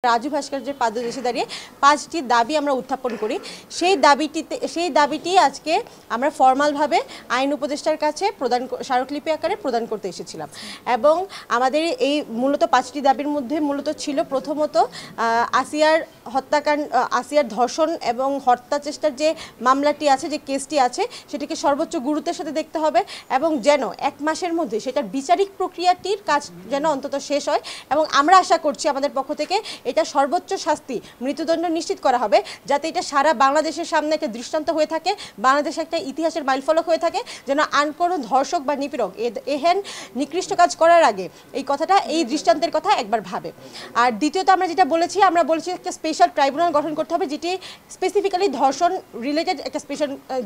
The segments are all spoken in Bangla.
রাজু ভাস্কর্যের পাদদেশে দাঁড়িয়ে 5টি দাবি আমরা উত্থাপন করি। সেই দাবিটি আজকে আমরা ফর্মালভাবে আইন উপদেষ্টার কাছে স্মারকলিপি আকারে প্রদান করতে এসেছিলাম। এবং আমাদের এই মূলত 5টি দাবির মধ্যে মূলত ছিল প্রথমত আসিয়ার ধর্ষণ এবং হত্যা চেষ্টার যে মামলাটি আছে, যে কেসটি আছে, সেটিকে সর্বোচ্চ গুরুত্বের সাথে দেখতে হবে এবং যেন 1 মাসের মধ্যে সেটার বিচারিক প্রক্রিয়াটির কাজ যেন অন্তত শেষ হয়। এবং আমরা আশা করছি আমাদের পক্ষ থেকে এটা সর্বোচ্চ শাস্তি মৃত্যুদণ্ড নিশ্চিত করা হবে, যাতে এটা সারা বাংলাদেশের সামনে একটা দৃষ্টান্ত হয়ে থাকে, বাংলাদেশে একটা ইতিহাসের মাইলফলক হয়ে থাকে, যেন কোনো ধর্ষক বা নিপীড়ক এহেন নিকৃষ্ট কাজ করার আগে এই দৃষ্টান্তের কথা একবার ভাবে। আর দ্বিতীয়ত আমরা বলেছি একটা স্পেশাল ট্রাইব্যুনাল গঠন করতে হবে, যেটি স্পেসিফিক্যালি ধর্ষণ রিলেটেড একটা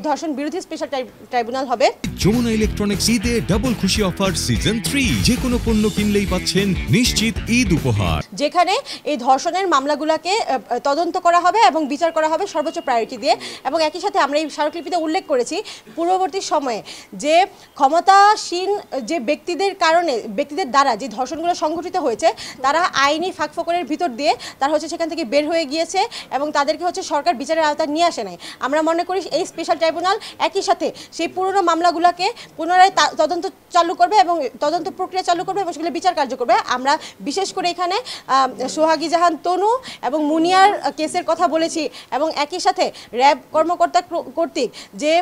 ধর্ষণ বিরোধী স্পেশাল ট্রাইব্যুনাল হবে। যমুনা ইলেকট্রনিক্স ঈদে ডাবল খুশি অফার সিজন 3, যে কোনো পণ্য কিনলেই পাচ্ছেন নিশ্চিত ঈদ উপহার, যেখানে এই ধর্ষণের মামলাগুলোকে তদন্ত করা হবে এবং বিচার করা হবে সর্বোচ্চ প্রায়োরিটি দিয়ে। এবং একই সাথে আমরা এই স্মারকলিপিতে উল্লেখ করেছি পূর্ববর্তী সময়ে যে ক্ষমতাসীন যে ব্যক্তিদের দ্বারা যে ধর্ষণগুলো সংঘটিত হয়েছে, তারা আইনি ফাঁকফোকরের ভিতর দিয়ে তারা সেখান থেকে বের হয়ে গিয়েছে এবং তাদেরকে সরকার বিচারের আওতায় নিয়ে আসে নাই। আমরা মনে করি এই স্পেশাল ট্রাইব্যুনাল একই সাথে সেই পুরনো মামলাগুলোকে পুনরায় তদন্ত চালু করবে এবং তদন্ত প্রক্রিয়া চালু করবে এবং সেগুলো বিচার কার্য করবে। আমরা বিশেষ করে এখানে সোহাগী জাহান তনু এবং মুনিয়ার কেসের কথা বলেছি এবং একই সাথে র্যাব কর্মকর্তা কর্তৃক যে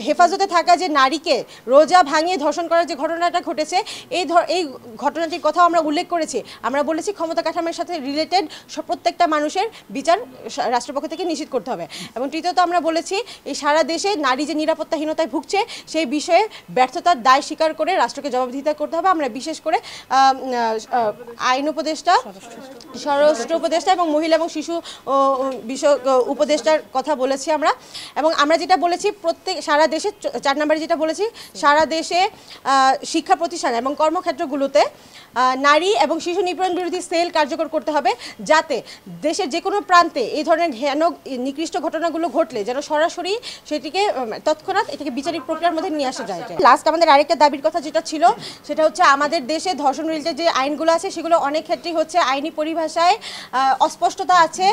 হেফাজতে থাকা যে নারীকে রোজা ভাঙিয়ে ধর্ষণ করার যে ঘটনাটা ঘটেছে, এই ঘটনাটির কথাও আমরা উল্লেখ করেছি। আমরা বলেছি ক্ষমতা কাঠামোর সাথে রিলেটেড প্রত্যেকটা মানুষের বিচার রাষ্ট্রপক্ষ থেকে নিশ্চিত করতে হবে। এবং তৃতীয়ত আমরা বলেছি এই সারা দেশে নারী যে নিরাপত্তাহীনতায় ভুগছে, সেই বিষয়ে ব্যর্থতার দায় স্বীকার করে রাষ্ট্রকে জবাবদিহিতা করতে হবে। আমরা বিশেষ করে আইন উপদেষ্টা, স্বরাষ্ট্র উপদেষ্টা এবং মহিলা এবং শিশু বিষয়ক উপদেষ্টার কথা বলেছি আমরা। এবং আমরা যেটা বলেছি সারা দেশে 4 নম্বরে যেটা বলেছি, সারা দেশে শিক্ষা প্রতিষ্ঠান এবং কর্মক্ষেত্রগুলোতে নারী এবং শিশু নিপীড়ন বিরোধী সেল কার্যকর করতে হবে, যাতে দেশের যে কোনো প্রান্তে এই ধরনের নিকৃষ্ট ঘটনাগুলো ঘটলে যেন সরাসরি সেটিকে তৎক্ষণাৎ এটাকে বিচারিক প্রক্রিয়ার মধ্যে নিয়ে আসা যায়। লাস্ট আমাদের আরেকটা দাবির কথা যেটা ছিল, সেটা আমাদের দেশে ধর্ষণ রিলেটেড যে আইনগুলো আছে, সেগুলো অনেক ক্ষেত্রেই আইনি পরিভাষায় অস্পষ্টতা আছে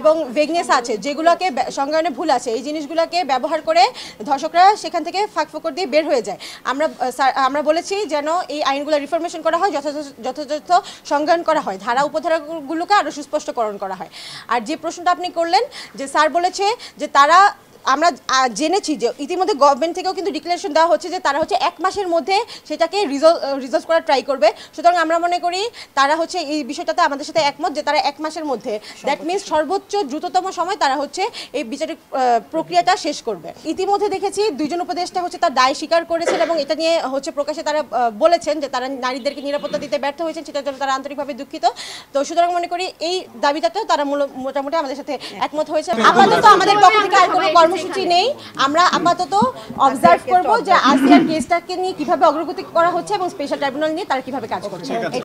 এবং ভেগনেস আছে, যেগুলোকে সংজ্ঞায়নে ভুল আছে। এই জিনিসগুলোকে ব্যবহার করে ধর্ষকরা সেখান থেকে ফাঁকফোকর দিয়ে বের হয়ে যায়। আমরা বলেছি যেন এই আইনগুলো রিফরমেশন করা হয়, যথাযথ সংজ্ঞায়ন করা হয়, ধারা উপধারাগুলোকে আরও সুস্পষ্টকরণ করা হয়। আর যে প্রশ্নটা আপনি করলেন, যে স্যার বলেছে যে আমরা জেনেছি যে ইতিমধ্যে গভর্নমেন্ট থেকেও কিন্তু ডিক্লারেশন দেওয়া হচ্ছে যে তারা 1 মাসের মধ্যে সেটাকে রিজলভ করার ট্রাই করবে। সুতরাং আমরা মনে করি তারা এই বিষয়টাতে আমাদের সাথে একমত যে তারা 1 মাসের মধ্যে, দ্যাট মিনস সর্বোচ্চ দ্রুততম সময় তারা এই বিচারিক প্রক্রিয়াটা শেষ করবে। ইতিমধ্যে দেখেছি 2 জন উপদেষ্টা তার দায় স্বীকার করেছেন এবং এটা নিয়ে প্রকাশ্যে তারা বলেছেন যে তারা নারীদেরকে নিরাপত্তা দিতে ব্যর্থ হয়েছেন, সেটার জন্য তারা আন্তরিকভাবে দুঃখিত। তো সুতরাং মনে করি এই দাবিটাতেও তারা মোটামুটি আমাদের সাথে একমত হয়েছে। আপাতত আমাদের পক্ষ থেকে আর কোনো কর্মসূচি নেই। আমরা আপাতত অবজার্ভ করব যে আসিয়ার কেসটাকে নিয়ে কিভাবে অগ্রগতি করা হচ্ছে এবং স্পেশাল ট্রাইব্যুনাল নিয়ে তারা কিভাবে কাজ করছে।